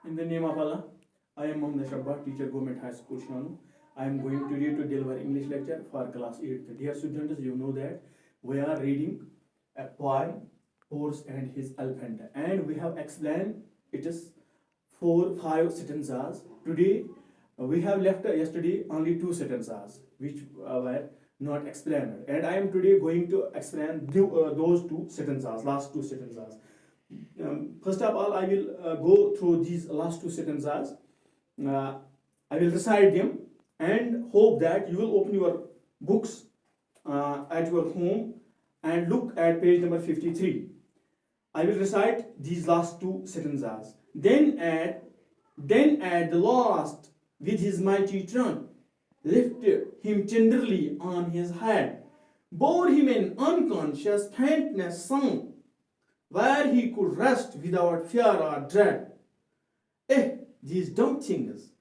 In the name of Allah, I am Mohammed Shabba, teacher, Government High School, Shanu. I am going to read to deliver English lecture for class 8th. Dear students, you know that we are reading a poem, Horse and His Elephant, and we have explained it is 4-5 sentences. Today, we have left yesterday only 2 sentences, which were not explained, and I am today going to explain those 2 sentences, last 2 sentences. First of all, I will go through these last 2 sentences. I will recite them and hope that you will open your books at your home and look at page number 53. I will recite these last 2 sentences. Then at the last, with his mighty trunk, lifted him tenderly on his head, bore him in unconscious faintness sung, where he could rest without fear or dread. These dumb things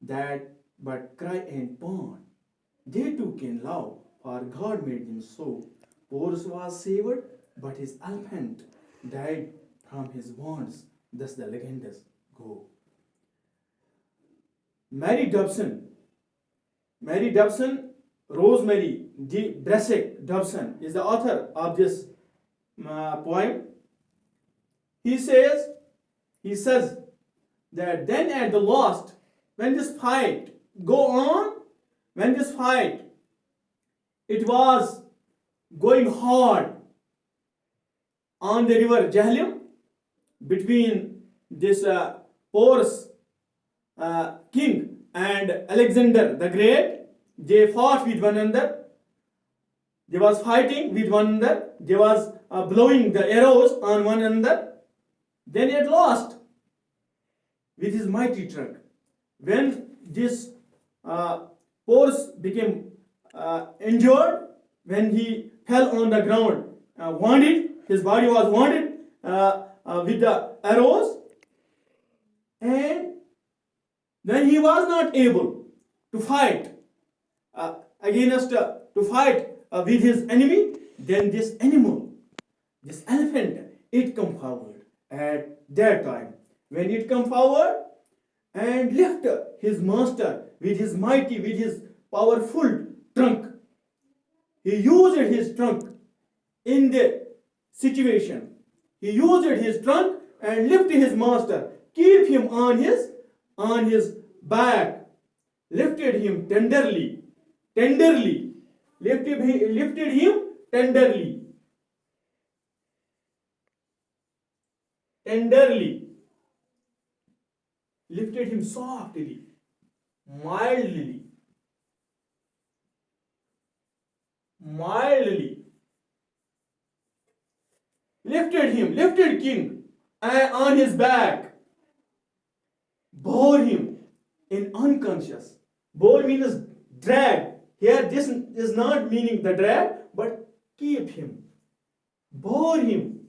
that but cry and pond, they too can love, for God made them so. Horse was saved, but his elephant died from his wounds. Thus the legends go. Mary Dobson, Rosemary D. Bressick Dobson is the author of this poem. He says that then at the last, when this fight it was going hard on the river Jahlim between this Porus king and Alexander the Great. They fought with one another. They was fighting with one another. They was blowing the arrows on one another. Then at last, with his mighty trunk, when this Porus became injured, when he fell on the ground, wounded, his body was wounded with the arrows, and then he was not able to fight with his enemy. Then this animal, this elephant, it come forward at that time. When it come forward and lift his master with his mighty, with his powerful trunk, he used his trunk in the situation. He used his trunk and lifted his master, keep him on his back, lifted him tenderly, lifted him tenderly, lifted him softly, mildly, lifted king on his back, bore him in unconscious. Bore means drag. Here this is not meaning the drag, but keep him. Bore him,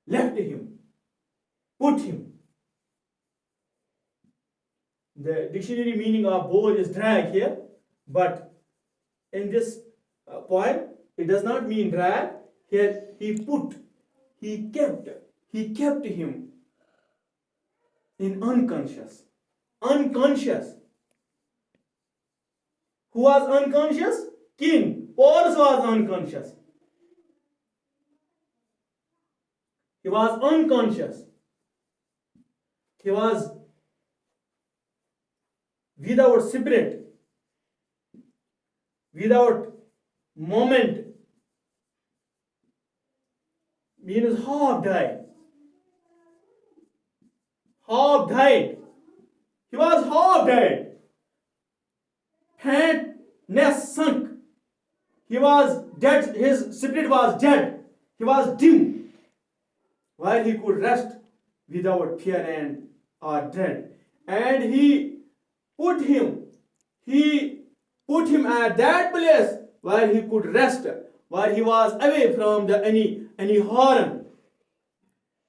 left him, put him. The dictionary meaning of bore is drag here, but in this poem it does not mean drag. Here he kept him in unconscious. Who was unconscious? King. Porus was unconscious. He was unconscious. He was without spirit, without moment, means half died. He was half died. Faintness sunk. He was dead. His spirit was dead. He was dim, while he could rest without fear and or dread. And he put him at that place where he could rest, where he was away from any harm.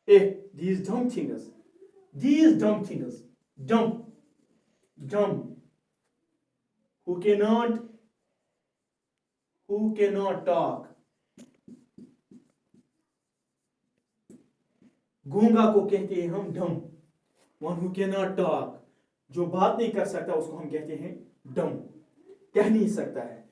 These dumb things, dumb, who cannot talk, गूंगा को कहते हैं हम डम, one who can not talk, जो बात नहीं कर सकता उसको हम कहते हैं डम, कह नहीं सकता है.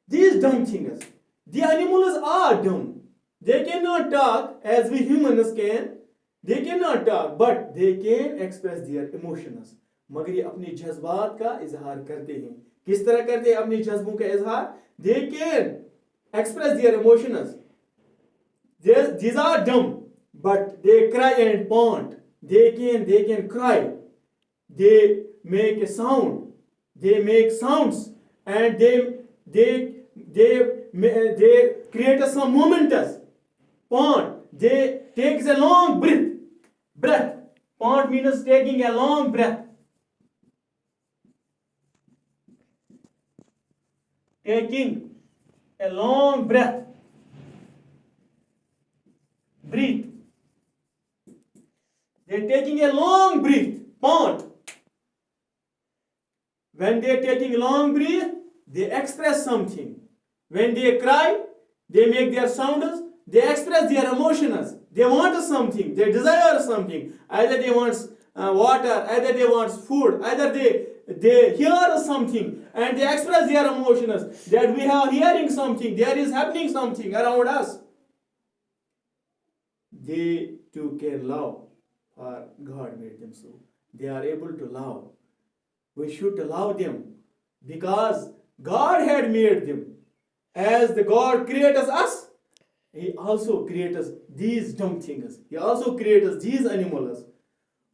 These dumb things, the animals are dumb. They cannot talk as we humans can. They cannot talk, but they can express their emotions. मगर ये अपने जज्बात का इजहार करते हैं. किस तरह करते हैं अपने जज्बों का इजहार? They can express their emotions. These are dumb, but they cry and pant. They can cry. They make a sound. They make sounds, and they create some momentous pant. They takes a long breath. Pant means taking a long breath. Taking a long breath. Breathe. They're taking a long breath. Pant. When they're taking a long breath, they express something. When they cry, they make their sounds. They express their emotions. They want something. They desire something. Either they want water. Either they want food. Either they hear something and they express their emotions that we are hearing something. There is happening something around us. They too can love, for God made them so. They are able to love. We should love them because God had made them. As the God created us, He also created these dumb things. He also created these animals.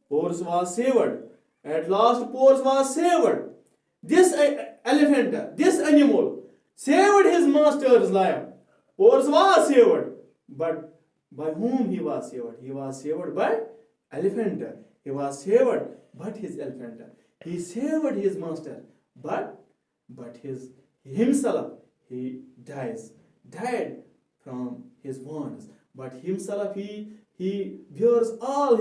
Horse was saved. At last, horse was saved. This elephant, this animal, saved his master's life. Horse was saved. But by whom he was saved? He was saved by elephant. He was saved, but his elephant. He saved his master, but his himself he died from his wounds. But himself he bears all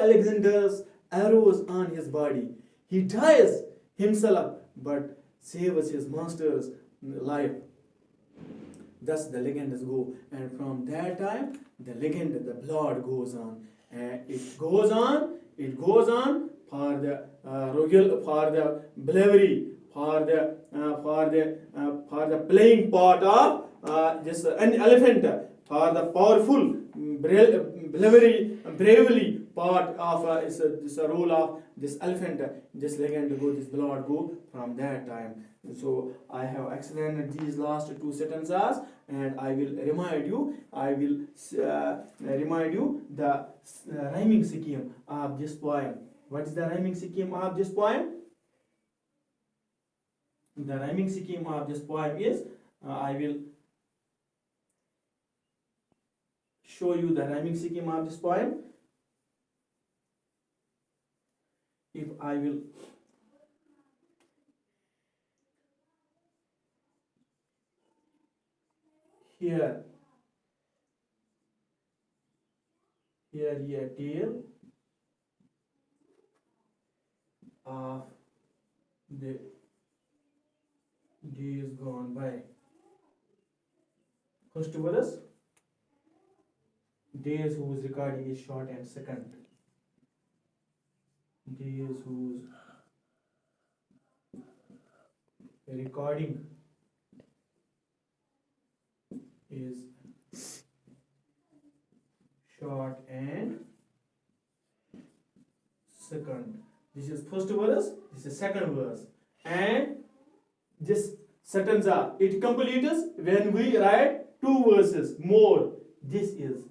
Alexander's arrows on his body. He dies himself, but saves his master's life. Thus the legends go, and from that time the blood goes on, and it goes on for the for the bravery, for the playing part of this an elephant, for the powerful bravely part of this role of this elephant. This legend go, this blood go from that time. So I have explained these last two sentences, and I will remind you. The rhyming scheme of this poem. What is the rhyming scheme of this poem? The rhyming scheme of this poem is I will show you the rhyming scheme of this poem. If I will here a tale of the days gone by. First verse, days whose recording is short and second. Days whose recording is short and second. This is first verse, this is second verse. And this sentence it completes when we write two verses more. This is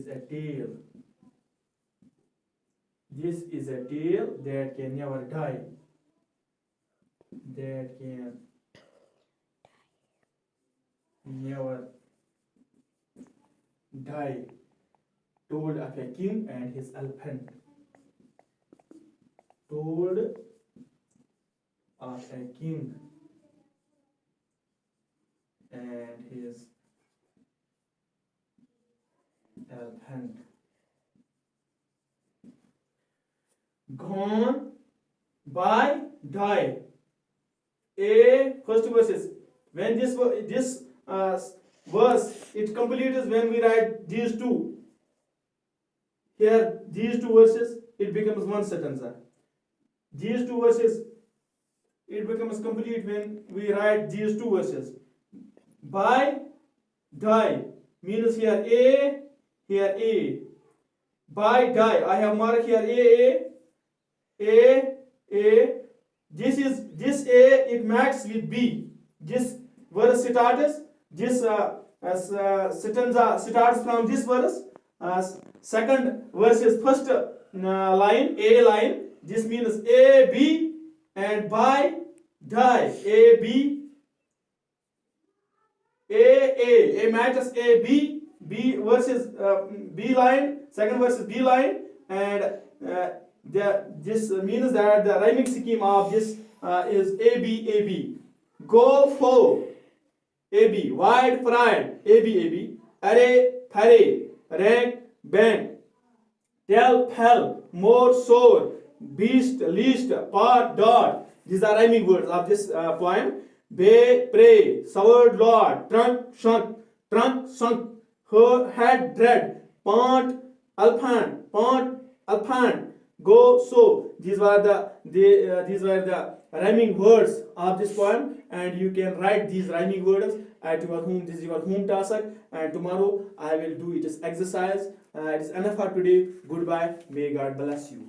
a tale. This is a tale that can never die. That can never die. Told of a king and his elephant. Told of a king and his elephant. Gone by, die. A first verse is When this verse it completes when we write these two. Here these two verses it becomes one sentence. These two verses it becomes complete when we write these two verses. By, die means here A, here A. By, die. I have marked here A. This A it matches with B. This verse starts. This stanza starts from this verse. Second verse is first line, A line. This means A, B, and by, die. A, B, A matches A, B versus B line. Second verse is B line, and this means that the rhyming scheme of this is A, B. Go for A, B. Wide, fried A, B. Array, tare, rank, band. Tell, fell, more, sore, beast, least, part, dot. These are rhyming words of this poem. Bay, pray, soured, lord, trunk, sunk, her head, dread, pont, alphan, go, so. These were the rhyming words of this poem, and you can write these rhyming words at your home. This is your home task, and tomorrow I will do it as exercise. It is enough for today. Goodbye. May God bless you.